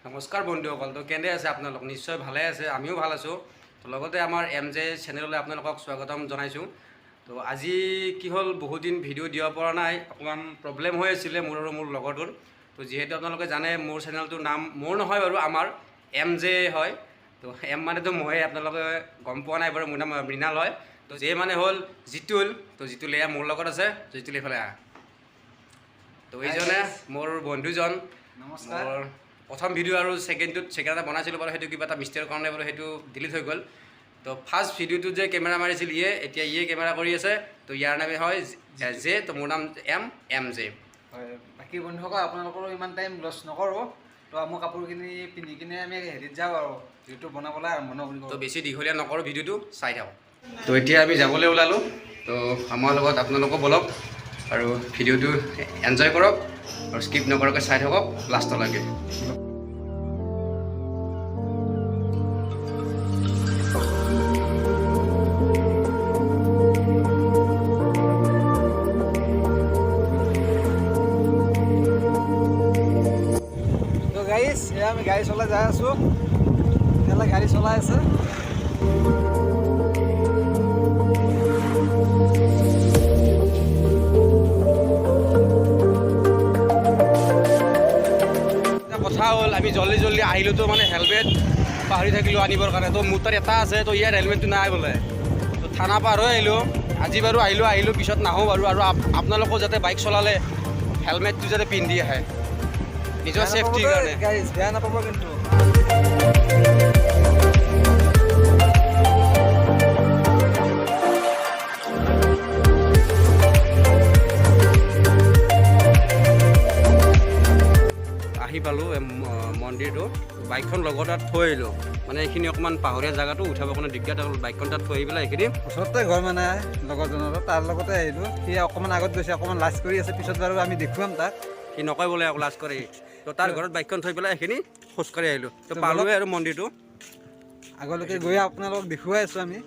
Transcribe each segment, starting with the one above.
নমস্কাৰ বন্ধুসকল, তো কেনে আছে আপোনালোক? নিশ্চয় ভালে আছে, আমিও ভাল আছোঁ। তো লগতে আমাৰ MJ চেনেললৈ আপোনালোকক স্বাগতম জনাইছোঁ। তো আজি কি হ'ল, বহুত দিন ভিডিঅ' দিব পৰা নাই, অকণমান প্ৰব্লেম হৈ আছিলে মোৰ আৰু মোৰ লগৰটোৰ। তো যিহেতু আপোনালোকে জানে মোৰ চেনেলটোৰ নাম মোৰ নহয় বাৰু, আমাৰ MJ হয়। তো এম মানেতো ময়ে, আপোনালোকে গম পোৱা নাই বাৰু, মোৰ নাম মৃণাল হয়। তো যে মানে হ'ল জিতুল। তো জিতুল এয়া মোৰ লগত আছে, জিতুল এইফালে আহ। তো এইজনে মোৰ বন্ধুজন। নমস্কাৰ। মোৰ প্ৰথম ভিডিঅ' আৰু ছেকেণ্ড এটা বনাইছিলোঁ বাৰু, সেইটো কিবা এটা মিষ্টেকৰ কাৰণে বাৰু সেইটো ডিলিট হৈ গ'ল। তো ফাৰ্ষ্ট ভিডিঅ'টোত যে কেমেৰা মাৰিছিল এতিয়া ইয়ে কেমেৰা কৰি আছে। তো ইয়াৰ নামে হয় জে, তো মোৰ নাম MJ। হয়, বাকী বন্ধুসকল আপোনালোকৰো ইমান টাইম লছ নকৰোঁ। তো মোৰ কাপোৰখিনি পিন্ধি কিনে আমি হেৰিত যাওঁ আৰু ভিডিঅ'টো বনাবলৈ আৰম্ভ কৰিব। তো বেছি দীঘলীয়া নকৰোঁ, ভিডিঅ'টো চাই থাকক। তো এতিয়া আমি যাবলৈ ওলালোঁ। তো আমাৰ লগত আপোনালোকো বলক আৰু ভিডিঅ'টো এনজয় কৰক আৰু স্কিপ নকৰাকৈ চাই থাকক লাষ্টলৈকে। তো গাইজ, এয়া আমি গাড়ী চলাই যাই আছোঁ। এতিয়ালৈ গাড়ী চলাই আছে। কথা হ'ল আমি জল্দি আহিলোঁ, তো মানে হেলমেট পাহৰি থাকিলোঁ আনিবৰ কাৰণে। তো মোৰ তাত এটা আছে, তো ইয়াৰ হেলমেটটো নাই বোলে। তো থানা পাৰ হৈ আহিলোঁ। আজি বাৰু আহিলোঁ পিছত নাহোঁ বাৰু। আৰু আপোনালোকেও যাতে বাইক চলালে হেলমেটটো যাতে পিন্ধি আহে নিজৰ ছেফটিৰ কাৰণে। গাইজ বেয়া নাপাব কিন্তু। আহি পালোঁ মন্দিৰটো, বাইকখন লগত তাত থৈ আহিলোঁ। মানে এইখিনি অকণমান পাহাৰীয়া জেগাটো উঠাব কাৰণে দিগদাৰ হ'ল, বাইকখন তাত থৈ আহি পেলাই এইখিনি ওচৰতে ঘৰ মানে লগৰজনৰ, তাৰ লগতে আহিলোঁ। সি অকণমান আগত গৈছে, অকণমান লাজ কৰি আছে। পিছত বাৰু আমি দেখুৱাম তাক। সি নকয় বোলে আকৌ লাজ কৰে। তো তাৰ ঘৰত বাইকখন থৈ পেলাই এইখিনি খোজকাঢ়ি আহিলোঁ। তো পালোঁৱে আৰু মন্দিৰটো। আগলৈকে গৈ আপোনালোকক দেখুৱাই আছোঁ আমি।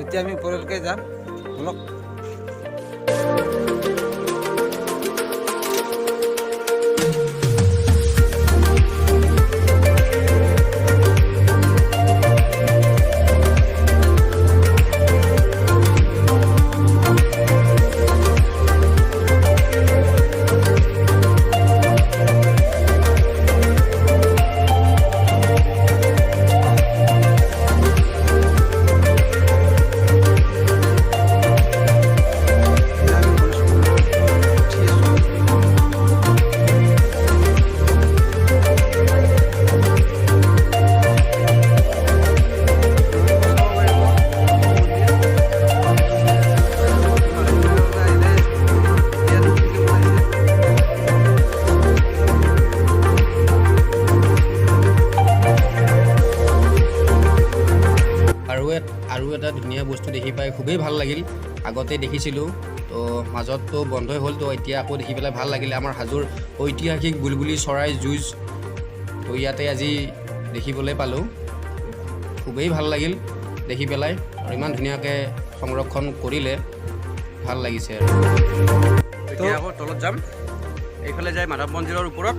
এতিয়া আমি ওপৰলৈকে যাম, বলক। আৰু এটা ধুনীয়া বস্তু দেখি পাই খুবেই ভাল লাগিল। আগতে দেখিছিলোঁ, তো মাজততো বন্ধই হ'ল। তো এতিয়া আকৌ দেখি পেলাই ভাল লাগিলে। আমাৰ হাজোৰ ঐতিহাসিক বুলবুলি চৰাই যুঁজ, তো ইয়াতে আজি দেখিবলৈ পালোঁ। খুবেই ভাল লাগিল দেখি পেলাই, আৰু ইমান ধুনীয়াকৈ সংৰক্ষণ কৰিলে, ভাল লাগিছে। আৰু এতিয়া আকৌ তলত যাম, এইফালে যায় মাধৱ মন্দিৰৰ ওপৰত,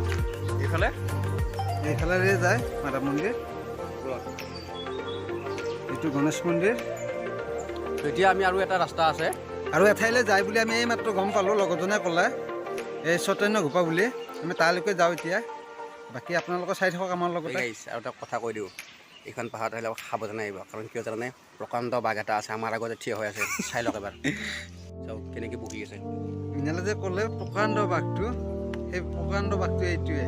এইফালে যায় মাধৱ মন্দিৰ, এইটো গণেশ মন্দিৰ। তো এতিয়া আমি আৰু এটা ৰাস্তা আছে, আৰু এঠাইলৈ যায় বুলি আমি এইমাত্ৰ গম পালোঁ, লগৰজনে ক'লে এই চৈতন্য গোপা বুলি। আমি তালৈকে যাওঁ এতিয়া। বাকী আপোনালোকে চাই থাকক আমাৰ লগতে। আৰু এটা কথা কৈ দিওঁ, এইখন পাহাৰত আহিলে সাৱধানে আহিব, কাৰণ কিয় জানে, প্ৰকাণ্ড বাঘ এটা আছে আমাৰ আগতে থিয় হৈ আছে। চাই লওক এবাৰ, চাওক কেনেকৈ বহি আছে। মৃণালে যে ক'লে প্ৰকাণ্ড বাঘটো, সেই প্ৰকাণ্ড বাঘটো এইটোৱে।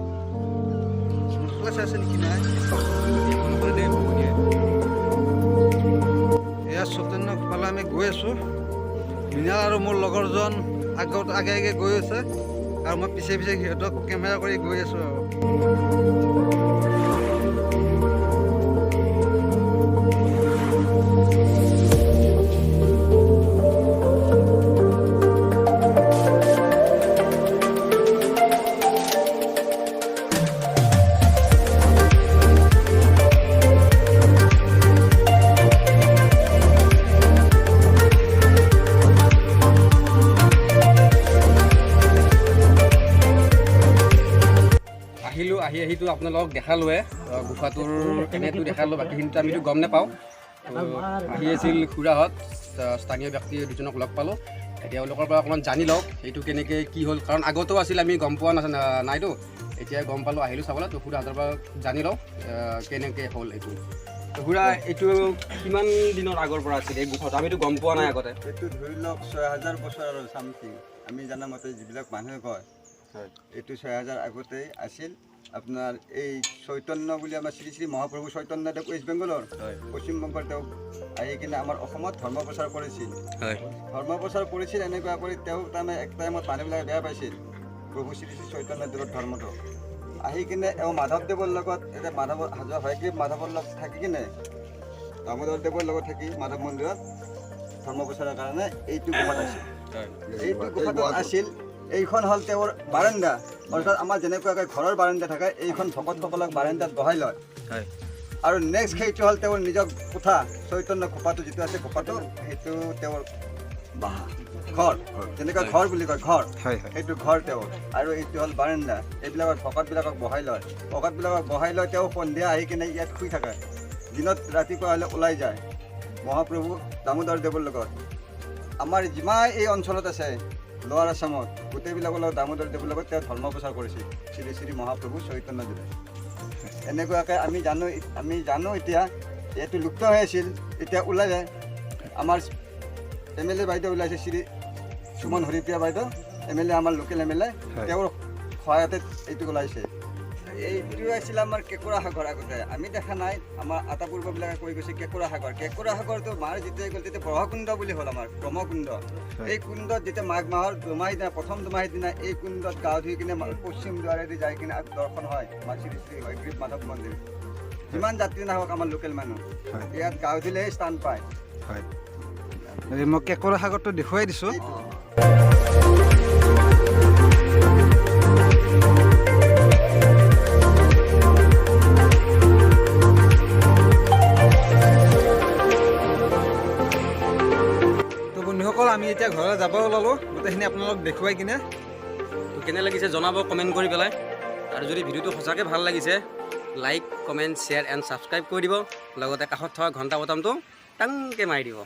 সোনকালে চাইছে নেকি নাই? এয়া চৈতন্য গোপালৈ আমি গৈ আছোঁ। মৃণাল আৰু মোৰ লগৰজন আগে আগে গৈ আছে, আৰু মই পিছে পিছে সিহঁতক কেমেৰা কৰি গৈ আছোঁ আৰু। সেইটো আপোনালোকক দেখালোৱে গুফাটোৰ এনেটো দেখালোঁ, বাকীখিনিতো আমিতো গম নাপাওঁ। তো আহি আছিল খুৰাহঁত, স্থানীয় ব্যক্তি দুজনক লগ পালোঁ। তেওঁলোকৰ পৰা অকণমান জানি লওক এইটো কেনেকৈ কি হ'ল, কাৰণ আগতেও আছিল আমি গম পোৱা নাইতো, এতিয়া গম পালোঁ আহিলোঁ চাবলৈ। তো খুৰাহঁতৰ পৰা জানি লওক কেনেকৈ হ'ল এইটো। তো খুৰা এইটো কিমান দিনৰ আগৰ পৰা আছিল এই গুফাটো, আমিতো গম পোৱা নাই আগতে। এইটো ধৰি লওক ৬,০০০ বছৰ আৰু চামথিং, আমি জানামতে যিবিলাক মানুহে কয় এইটো ৬,০০০ আগতেই আছিল। আপোনাৰ এই চৈতন্য বুলি আমাৰ শ্ৰী শ্ৰী মহাপ্ৰভু চৈতন্যদেৱ ৱেষ্ট বেংগলৰ পশ্চিমবংগৰ তেওঁ আহি কিনে আমাৰ অসমত ধৰ্ম প্ৰচাৰ কৰিছিল। ধৰ্ম প্ৰচাৰ কৰিছিল এনেকুৱা কৰি তেওঁ তাৰমানে এক টাইমত মানুহবিলাকে বেয়া পাইছিল প্ৰভু শ্ৰী শ্ৰী চৈতন্যদেৱৰ ধৰ্মটো। আহি কিনে এওঁ মাধৱদেৱৰ লগত এতিয়া হয়গ্ৰীৱ মাধৱৰ লগত থাকি কিনে দামোদৰদেৱৰ লগত থাকি মাধৱ মন্দিৰত ধৰ্ম প্ৰচাৰৰ কাৰণে এইটো গুফাত আছিল। এইটো গুফাটো আছিল, এইখন হ'ল তেওঁৰ বাৰাণ্ডা, অৰ্থাৎ আমাৰ যেনেকুৱাকৈ ঘৰৰ বাৰাণ্ডা থাকে এইখন ভকতসকলক বাৰাণ্ডাত বহাই লয়। আৰু নেক্সট সেইটো হ'ল তেওঁৰ নিজৰ কোঠা, চৈতন্য খোপাটো যিটো আছে খোপাটো, সেইটো তেওঁৰ ঘৰ, যেনেকুৱা ঘৰ বুলি কয় ঘৰ, সেইটো ঘৰ তেওঁৰ। আৰু এইটো হ'ল বাৰাণ্ডা, এইবিলাকত ভকতবিলাকক বহাই লয়। ভকতবিলাকক বহাই লয় তেওঁ সন্ধিয়া আহি কিনে ইয়াত শুই থাকে, দিনত ৰাতিপুৱা হ'লে ওলাই যায় মহাপ্ৰভু দামোদৰ দেৱৰ লগত। আমাৰ যিমান এই অঞ্চলত আছে লোৱাৰ আছামত গোটেইবিলাকৰ লগত দামোদৰ দেৱৰ লগত তেওঁ ধৰ্ম প্ৰচাৰ কৰিছিল শ্ৰী শ্ৰী মহাপ্ৰভু চৈতন্যদেৱে। এনেকুৱাকৈ আমি জানো এতিয়া এইটো লুপ্ত হৈ আছিল, এতিয়া ওলাই যায়। আমাৰ MLA বাইদেউ ওলাইছে, শ্ৰী সুমন হৰিপ্ৰিয়া বাইদেউ MLA, আমাৰ লোকেল MLA, তেওঁৰ সহায়তে এইটো ওলাইছে। এইটো আছিল আমাৰ কেঁকোৰা সাগৰ। আগতে আমি দেখা নাই, আমাৰ আটাপূৰ্ববিলাকে কৈ গৈছে কেঁকোৰা সাগৰ। কেঁকোৰা সাগৰটো মাৰ যেতিয়া গ'ল তেতিয়া ব্ৰহ্মকুণ্ড বুলি হ'ল আমাৰ ব্ৰহ্মকুণ্ড। এই কুণ্ডত যেতিয়া মাঘ মাহৰ দুমাহীৰ দিনা, প্ৰথম দুমাহীৰ দিনা এই কুণ্ডত গা ধুই কিনে পশ্চিম দুৱাৰেদি যাই কিনে দৰ্শন হয় আমাৰ শ্ৰী শ্ৰী হয়গ্ৰীৱ মাধৱ মন্দিৰ। যিমান যাত্ৰী নাহক আমাৰ লোকেল মানুহ ইয়াত গা ধুলেহে স্থান পায়। মই কেঁকোৰা সাগৰটো দেখুৱাই দিছোঁ। বন্ধুসকল আমি এতিয়া ঘৰলৈ যাব ওলালোঁ, গোটেইখিনি আপোনালোক দেখুৱাই কিনে। তো কেনে লাগিছে জনাব কমেণ্ট কৰি পেলাই, আৰু যদি ভিডিঅ'টো সঁচাকৈ ভাল লাগিছে like comment share and subscribe কৰি দিব, লগতে কাষত থকা ঘণ্টা বটামটো টাংকৈ মাৰি দিব।